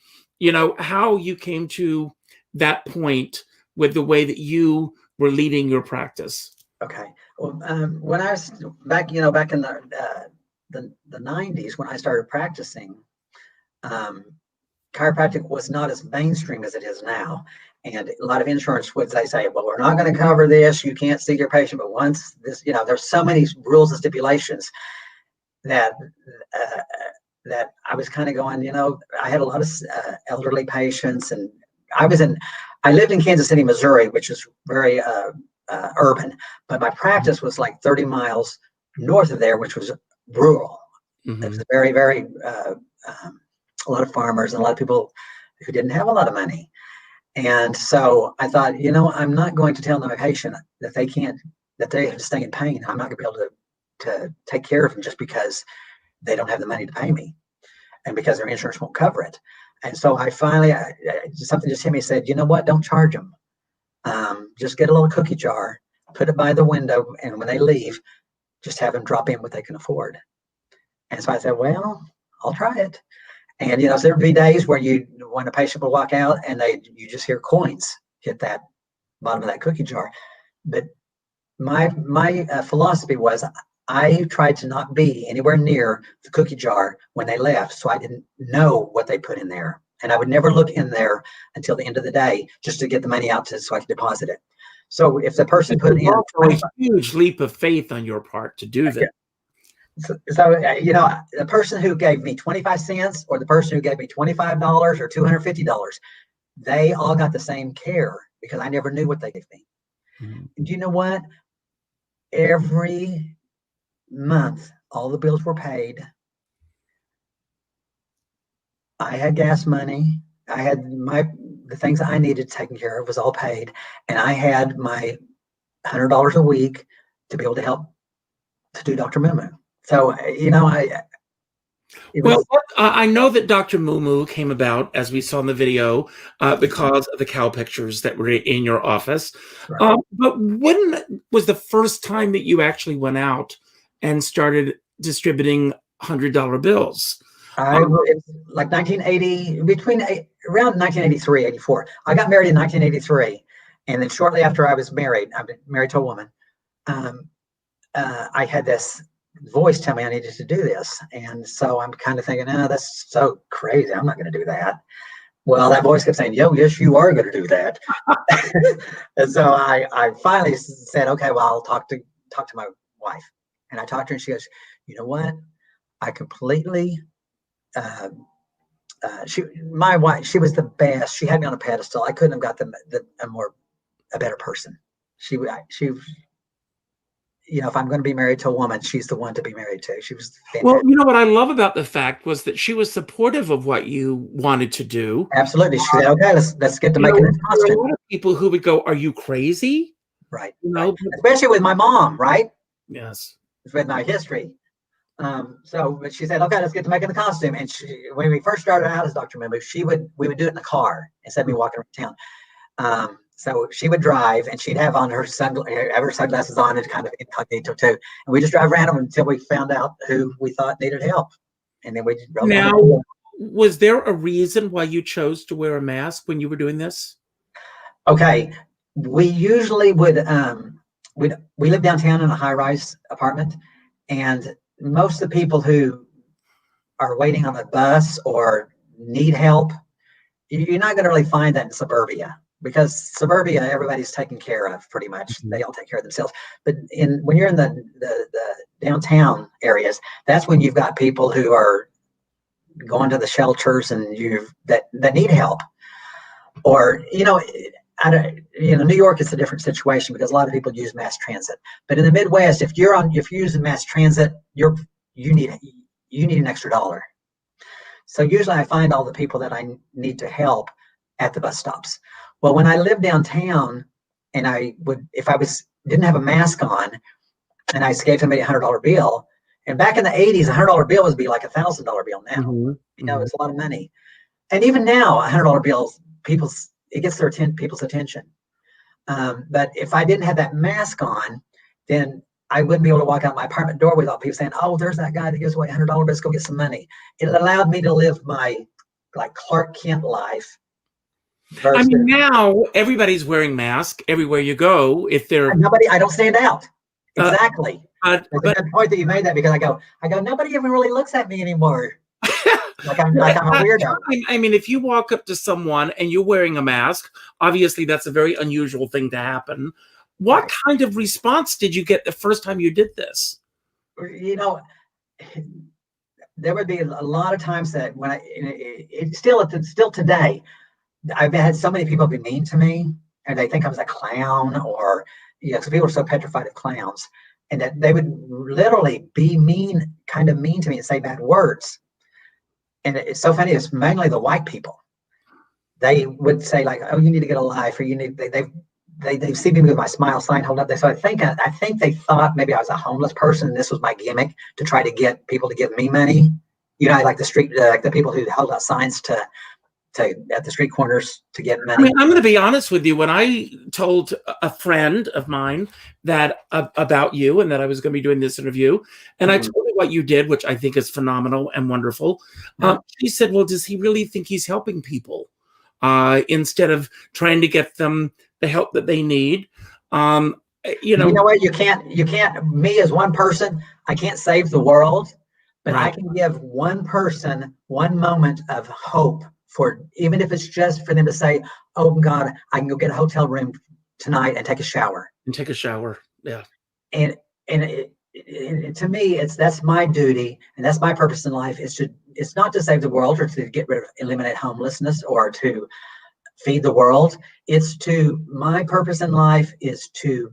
how you came to that point with the way that you were leading your practice. Okay. Well, when I was back in the 90s, when I started practicing, chiropractic was not as mainstream as it is now. And a lot of insurance would say, well, we're not going to cover this. You can't see your patient. But once this, there's so many rules and stipulations that I was kind of going, I had a lot of elderly patients, and I lived in Kansas City, Missouri, which is very urban, but my practice was like 30 miles north of there, which was rural. It was very, very, a lot of farmers and a lot of people who didn't have a lot of money. And so I thought, I'm not going to tell my patient that they have to stay in pain. I'm not going to be able to take care of them just because they don't have the money to pay me, and because their insurance won't cover it. And so I finally, something just hit me, said, you know what, don't charge them. Just get a little cookie jar, put it by the window, and when they leave, just have them drop in what they can afford. And so I said, well, I'll try it. And, so there'd be days where when a patient will walk out and you just hear coins hit that bottom of that cookie jar. But my philosophy was, I tried to not be anywhere near the cookie jar when they left, so I didn't know what they put in there. And I would never look in there until the end of the day just to get the money out so I could deposit it. So if the person put in a huge leap of faith on your part to do that. So the person who gave me 25 cents or the person who gave me $25 or $250, they all got the same care because I never knew what they gave me. And do you know what? Every month, all the bills were paid. I had gas money. I had the things I needed taken care of was all paid, and I had my $100 a week to be able to help to do Dr. MooMoo. So It Well, was, I know that Dr. MooMoo came about, as we saw in the video, because of the cow pictures that were in your office. right. But when was the first time that you actually went out and started distributing $100 bills? It's like 1980, around 1983, 84. I got married in 1983. And then shortly after I was married, I've been married to a woman. Um, I had this voice tell me I needed to do this. And so I'm kind of thinking, oh, that's so crazy. I'm not going to do that. Well, that voice kept saying, yo, yes, you are going to do that. And so I finally said, okay, well, I'll talk to my wife. And I talked to her and she goes, you know what? I completely, my wife, she was the best. She had me on a pedestal. I couldn't have got a better person. She, if I'm going to be married to a woman, she's the one to be married to. She was Well, fantastic. you know what I love about the fact was that she was supportive of what you wanted to do. Absolutely. She said, okay, let's get to making this There are a costume. lot of people who would go, "Are you crazy?" Right. You Right. know? Especially with my mom, right? Yes. With my history. But she said, okay, let's get to making the costume. And when we first started out as Dr. Mimmu, we would do it in the car instead of me walking around town. So she would drive and she'd have on her sunglasses on and kind of incognito too. And we just drive around until we found out who we thought needed help. And then we just drove down. Now, was there a reason why you chose to wear a mask when you were doing this? Okay. We usually would, we live downtown in a high-rise apartment, and most of the people who are waiting on a bus or need help, you're not going to really find that in suburbia, because suburbia, everybody's taken care of pretty much. Mhm. They all take care of themselves. But when you're in the downtown areas, that's when you've got people who are going to the shelters and that need help. Or, New York is a different situation because a lot of people use mass transit. But in the Midwest, if you're using mass transit, you need an extra dollar. So usually I find all the people that I need to help at the bus stops. Well, when I lived downtown, and if I didn't have a mask on, and I gave somebody $100 bill, and back in the 80s, $100 bill would be like $1,000 bill now. Mm-hmm. It's a lot of money. And even now, $100 bills, it gets people's attention. But if I didn't have that mask on, then I wouldn't be able to walk out my apartment door without people saying, "Oh, there's that guy that gives away $100. Let's go get some money." It allowed me to live my like Clark Kent life. I mean, now everybody's wearing masks everywhere you go. If they're I don't stand out. Exactly. But That's a good point that you made that, because I go, nobody even really looks at me anymore. Like I'm a weirdo. I mean, if you walk up to someone and you're wearing a mask, obviously that's a very unusual thing to happen. What Right. kind of response did you get the first time you did this? There would be a lot of times that when still today, I've had so many people be mean to me, and they think I was a clown, or because people are so petrified of clowns, and that they would literally be kind of mean to me and say bad words. And it's so funny. It's mainly the white people. They would say like, "Oh, you need to get a life," or "You need." They see me with my smile sign hold up there. So I think they thought maybe I was a homeless person, and this was my gimmick to try to get people to give me money. Like the street, like the people who held out signs at the street corners to get money. I mean, I'm going to be honest with you. When I told a friend of mine that about you and that I was going to be doing this interview, and I told her what you did, which I think is phenomenal and wonderful, she said, "Well, does he really think he's helping people instead of trying to get them the help that they need?" You know what? You can't. Me as one person, I can't save the world, but I Right. can give one person one moment of hope, for even if it's just for them to say, "Oh God, I can go get a hotel room tonight and take a shower." And take a shower. Yeah. And to me, that's my duty, and that's my purpose in life. It's not to save the world or to eliminate homelessness or to feed the world. My purpose in life is to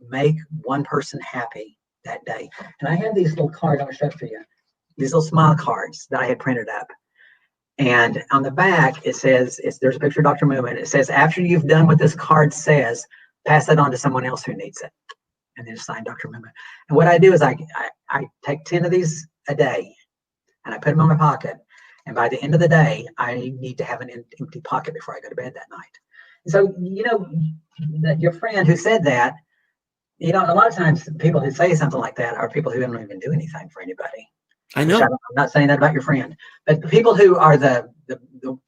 make one person happy that day. And I have these little cards. I'm going to show it to you. These little smile cards that I had printed up. And on the back, it says, there's a picture of Dr. MooMoo, and it says, "After you've done what this card says, pass it on to someone else who needs it." And then sign Dr. MooMoo. And what I do is I take 10 of these a day. and I put them in my pocket. And by the end of the day, I need to have an empty pocket before I go to bed that night. And so, your friend who said that, a lot of times people who say something like that are people who don't even do anything for anybody. I know. I'm not saying that about your friend, but the people who are the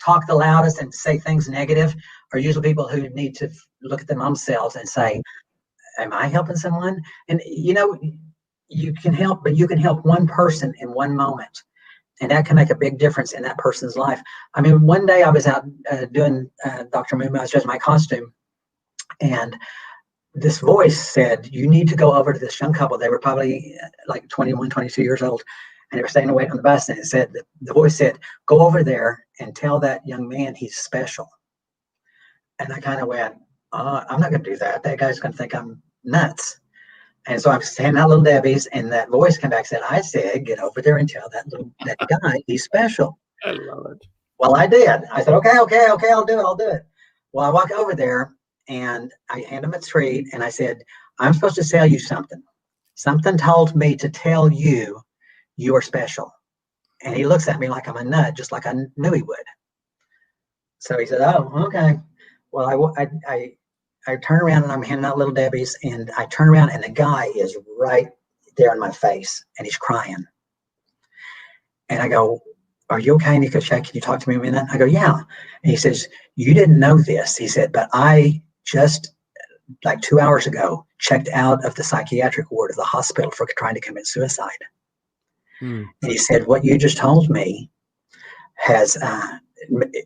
talk the loudest and say things negative are usually people who need to look at them themselves and say, am I helping someone? And you can help, but you can help one person in one moment, and that can make a big difference in that person's life. I mean, one day I was out doing Dr. MooMoo. I was dressing my costume, and this voice said, you need to go over to this young couple. They were probably like 21, 22 years old. And they were staying away on the bus. And it said, the voice said, go over there and tell that young man he's special. And I kind of went, I'm not going to do that. That guy's going to think I'm nuts. And so I'm standing out Little Debbie's, and that voice came back and said, I said, get over there and tell that guy he's special. I love it. Well, I did. I said, okay, I'll do it. Well, I walk over there, and I hand him a treat, and I said, I'm supposed to tell you something. Something told me to tell you you are special. And he looks at me like I'm a nut, just like I knew he would. So he said, oh, okay. Well, I turn around, and I'm handing out Little Debbie's, and I turn around, and the guy is right there in my face, and he's crying. And I go, are you okay? And he goes, can you talk to me a minute? I go, yeah. And he says, you didn't know this. He said, but I just like 2 hours ago checked out of the psychiatric ward of the hospital for trying to commit suicide. And he said, what you just told me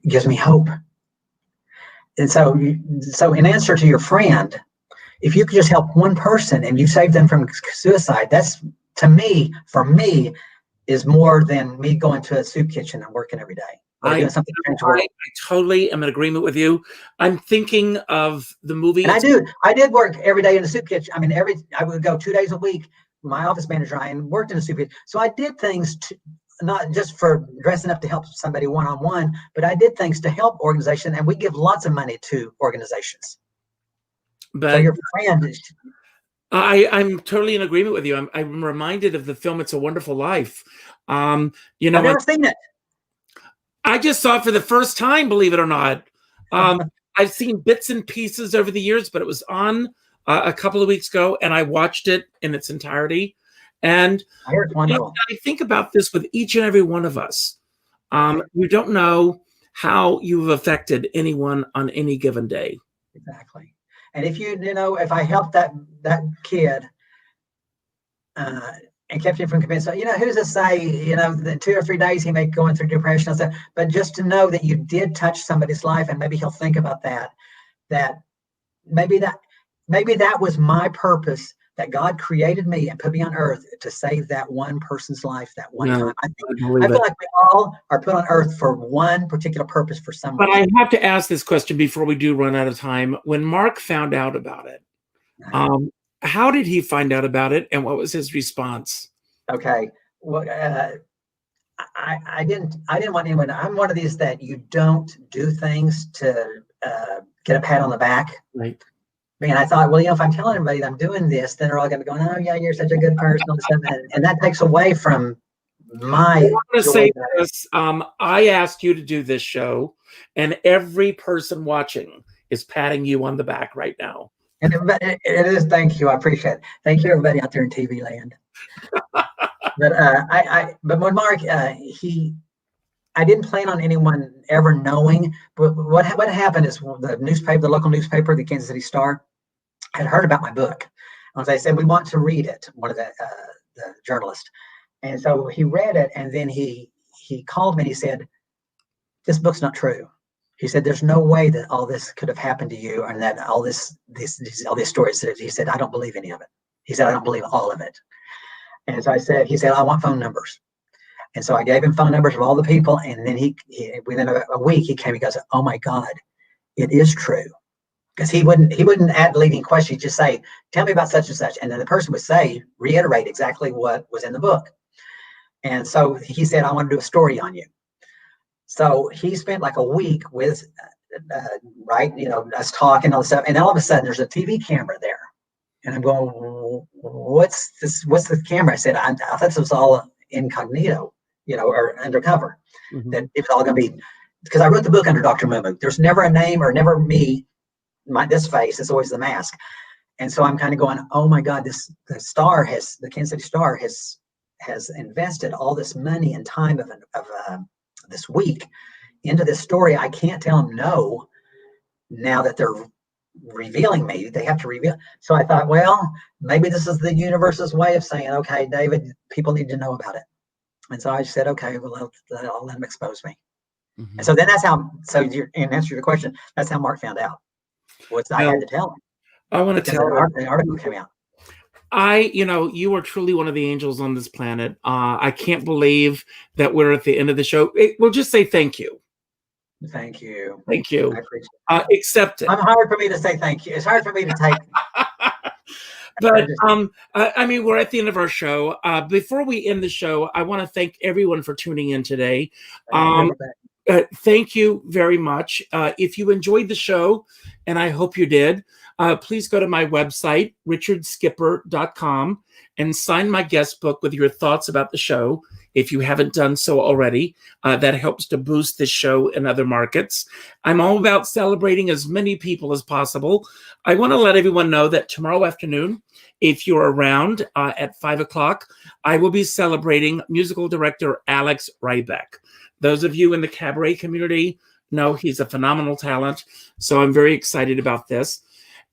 gives me hope. And so in answer to your friend, if you could just help one person and you save them from suicide, that's, for me, is more than me going to a soup kitchen and working every day. I totally am in agreement with you. I'm thinking of the movie. And I did work every day in the soup kitchen. I mean, I would go 2 days a week. My office manager, Ryan, worked in a soup kitchen. So I did things not just for dressing up to help somebody one-on-one, but I did things to help organizations, and we give lots of money to organizations. But so your friend is, I'm totally in agreement with you. I'm reminded of the film "It's a Wonderful Life." I've never seen it. I just saw it for the first time, believe it or not. I've seen bits and pieces over the years, but it was on a couple of weeks ago, and I watched it in its entirety. And I think about this with each and every one of us. You don't know how you've affected anyone on any given day. Exactly. And if if I helped that kid and kept him from committing, who's to say, the 2 or 3 days he may go in through depression and stuff, but just to know that you did touch somebody's life, and maybe he'll think about that maybe that was my purpose, that God created me and put me on earth to save that one person's life that one time. I feel like we all are put on earth for one particular purpose for someone. But I have to ask this question before we do run out of time. When Mark found out about it, how did he find out about it, and what was his response? Okay. Well, I didn't want anyone. I'm one of these that you don't do things to get a pat on the back. Right. Man, I thought, well, if I'm telling everybody that I'm doing this, then they're all going to be going, oh yeah, you're such a good person, and that takes away from my. I want to say this. I asked you to do this show, and every person watching is patting you on the back right now. And it is. Thank you. I appreciate it. Thank you, everybody out there in TV land. But when Mark, I didn't plan on anyone ever knowing. But what happened is the local newspaper, the Kansas City Star, had heard about my book. And they said, we want to read it, one of the journalists. And so he read it, and then he called me and he said, this book's not true. He said, there's no way that all this could have happened to you, and that all these stories. He said, I don't believe any of it. He said, I don't believe all of it. And so he said, I want phone numbers. And so I gave him phone numbers of all the people. And then he within a week, he came, he goes, oh my God, it is true. Because he wouldn't add leading questions. He'd just say, tell me about such and such. And then the person would reiterate exactly what was in the book. And so he said, I want to do a story on you. So he spent like a week with, us talking all this stuff. And all of a sudden there's a TV camera there. And I'm going, what's this? What's the camera? I said, I thought this was all incognito. or undercover. Mhm. That it was all going to be, because I wrote the book under Dr. MooMoo. There's never a name or never me, this face. It's always the mask. And so I'm kind of going, oh my God, the Kansas City Star has invested all this money and time of this week into this story. I can't tell them no now that they're revealing me. They have to reveal. So I thought, well, maybe this is the universe's way of saying, okay, David, people need to know about it. And so I said, okay, well, I'll let them expose me. Mhm. And so then that's how, in answer to your question, that's how Mark found out. I had to tell him. I want to Because tell the article came out. you are truly one of the angels on this planet. I can't believe that we're at the end of the show. We'll just say thank you. Thank you. Thank you. I appreciate it. Accept it. It's hard for me to say thank you. It's hard for me to take. But we're at the end of our show. Before we end the show, I want to thank everyone for tuning in today. Thank you very much. If you enjoyed the show, and I hope you did, please go to my website, richardskipper.com, and sign my guest book with your thoughts about the show. If you haven't done so already, that helps to boost this show in other markets. I'm all about celebrating as many people as possible. I want to let everyone know that tomorrow afternoon, if you're around at 5 o'clock, I will be celebrating musical director Alex Rybeck. Those of you in the cabaret community know he's a phenomenal talent. So I'm very excited about this.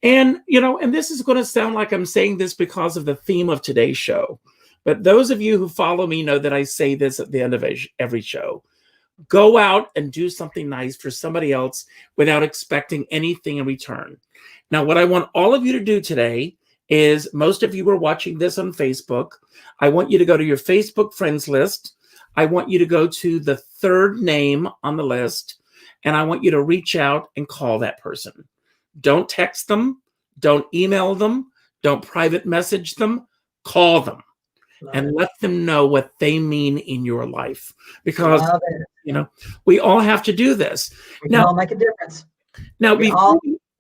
And, and this is going to sound like I'm saying this because of the theme of today's show. But those of you who follow me know that I say this at the end of every show. Go out and do something nice for somebody else without expecting anything in return. Now, what I want all of you to do today is, most of you are watching this on Facebook. I want you to go to your Facebook friends list. I want you to go to the third name on the list, and I want you to reach out and call that person. Don't text them. Don't email them. Don't private message them. Call them and let them know what they mean in your life. Because, we all have to do this. We can all make a difference. Now,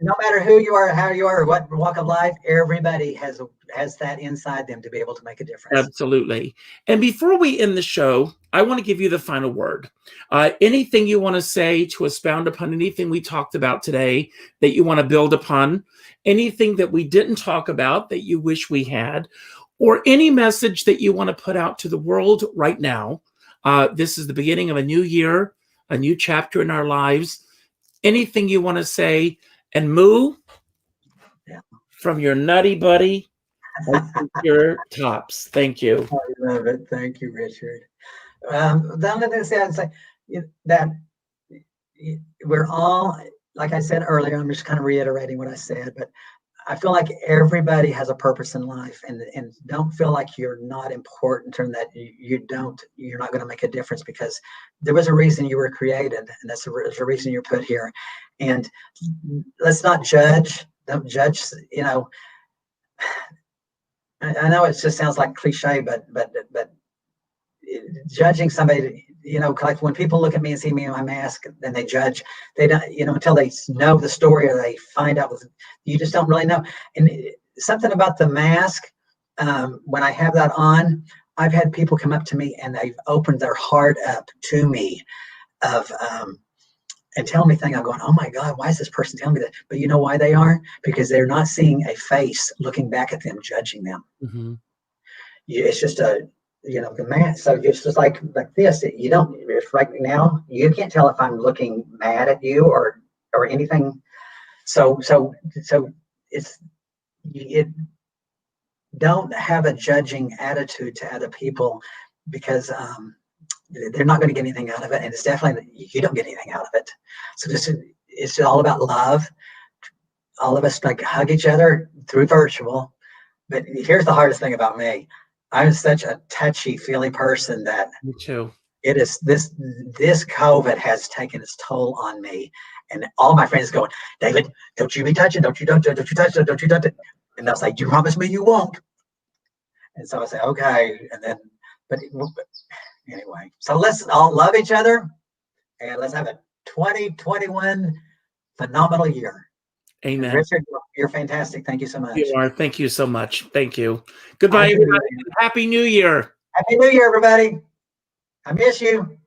no matter who you are, how you are, or what walk of life, everybody has that inside them to be able to make a difference. Absolutely. And before we end the show, I want to give you the final word. Anything you want to say to expound upon anything we talked about today that you want to build upon, anything that we didn't talk about that you wish we had, or any message that you want to put out to the world right now. This is the beginning of a new year, a new chapter in our lives. Anything you want to say. And Moo, from your nutty buddy, I think you're tops. Thank you. I love it. Thank you, Richard. The only thing I'd say that we're all, like I said earlier, I'm just kind of reiterating what I said, but I feel like everybody has a purpose in life, and don't feel like you're not important, or that you're not going to make a difference, because there was a reason you were created, and there's a reason you're put here. And let's not judge. Don't judge. I know it just sounds like cliche, but judging somebody, like when people look at me and see me in my mask, and they judge, they don't, until they know the story or they find out, you just don't really know. And something about the mask, when I have that on, I've had people come up to me and they've opened their heart up to me and tell me things. I'm going, oh my God, why is this person telling me that? But you know why they are? Because they're not seeing a face looking back at them, judging them. Mm-hmm. It's just the man. So it's just like this. If right now you can't tell if I'm looking mad at you or anything. So don't have a judging attitude to other people, because they're not going to get anything out of it, and it's definitely, you don't get anything out of it. So it's all about love. All of us hug each other through virtual. But here's the hardest thing about me. I'm such a touchy feely person that me too. It is this COVID has taken its toll on me, and all my friends going, David, don't you be touching, don't you touch it. And they'll say, you promise me you won't. And so I say, okay. And then, but anyway, so let's all love each other, and let's have a 2021 phenomenal year. Amen. And Richard, you're fantastic. Thank you so much. You are. Thank you so much. Thank you. Goodbye, everybody. Happy New Year. Happy New Year, everybody. I miss you.